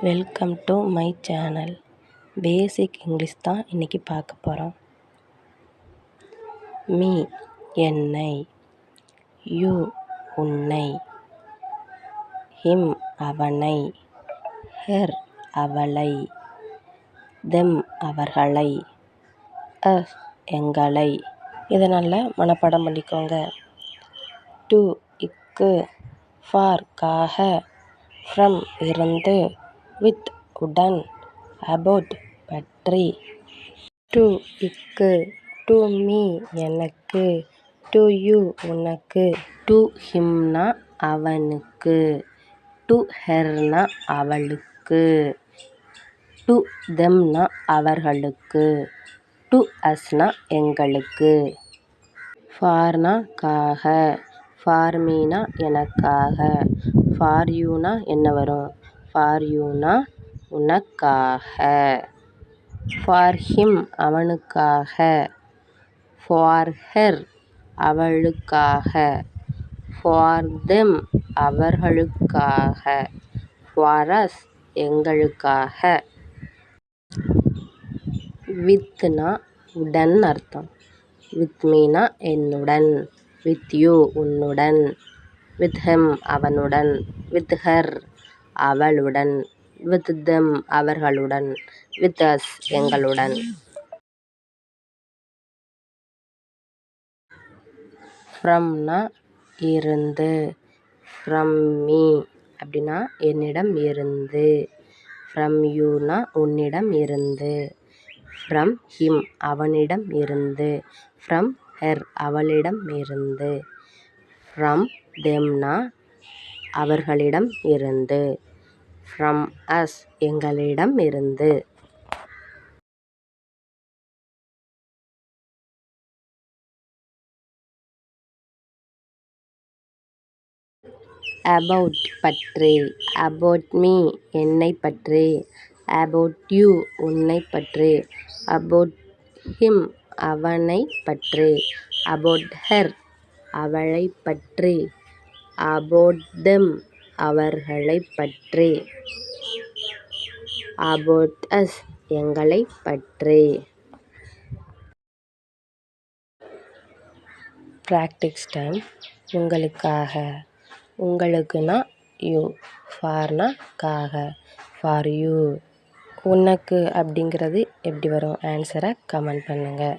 Welcome to my channel. Basic English தான் இன்றைக்கி பார்க்க போகிறோம். மீ என்னை, யூ உன்னை, ஹிம் அவனை, ஹெர் அவளை, தெம் அவர்களை, அஸ் எங்களை. இதை நல்லா மனப்பாடம் பண்ணிக்கோங்க. டு இக்கு, ஃபார் காக, ஃப்ரம் இருந்து, வித் உடன், அபவுட் பற்றி. டு இக்கு, டு மீ எனக்கு, டு யூ உனக்கு, டு ஹிம்னா அவனுக்கு, டு ஹெர்னா அவளுக்கு, டு தெம்னா அவர்களுக்கு, டு அஸ்னா எங்களுக்கு. ஃபார்னா காக, ஃபார் மீனா எனக்காக, ஃபார் யூனா என்ன வரும்? ஃபார் யூனா உனக்காக. ஃபார் ஹிம் அவனுக்காக, ஃபார் ஹெர் அவளுக்காக, ஃபார் தெம் அவர்களுக்காக, ஃபார் அஸ் எங்களுக்காக. வித்னா உடன் அர்த்தம். வித் மீனா என்னுடன், வித் யூ உன்னுடன், வித் ஹிம் அவனுடன், வித் ஹெர் அவளுடன், வித் தெம் அவர்களுடன், வித் அஸ் எங்களுடன். ஃப்ரம்னா இருந்து, ஃப்ரம் மீ அப்படின்னா என்னிடம் இருந்து, ஃப்ரம் யூனா உன்னிடம் இருந்து, ஃப்ரம் ஹிம் அவனிடம் இருந்து, ஃப்ரம் ஹெர் அவளிடம் இருந்து, ஃப்ரம் தெம்னா அவர்களிடம் இருந்து, ஃப்ரம் அஸ் எங்களிடம் இருந்து. அபவுட் பற்றி, அபவுட் மீ என்னை பற்றி, அபவுட் யூ உன்னை பற்றி, அபவுட் ஹிம் அவனை பற்றி, அபவுட் ஹெர் அவளை பற்றி, அபவுட் தெம் அவர்களை பற்றி, அபவுட் அஸ் எங்களை பற்றி. Practice time. உங்களுக்காக, உங்களுக்குனா யூ, ஃபார்னா காக, ஃபார் யூ. உனக்கு அப்படிங்கிறது எப்படி வரும்? ஆன்சரை கமெண்ட் பண்ணுங்கள்.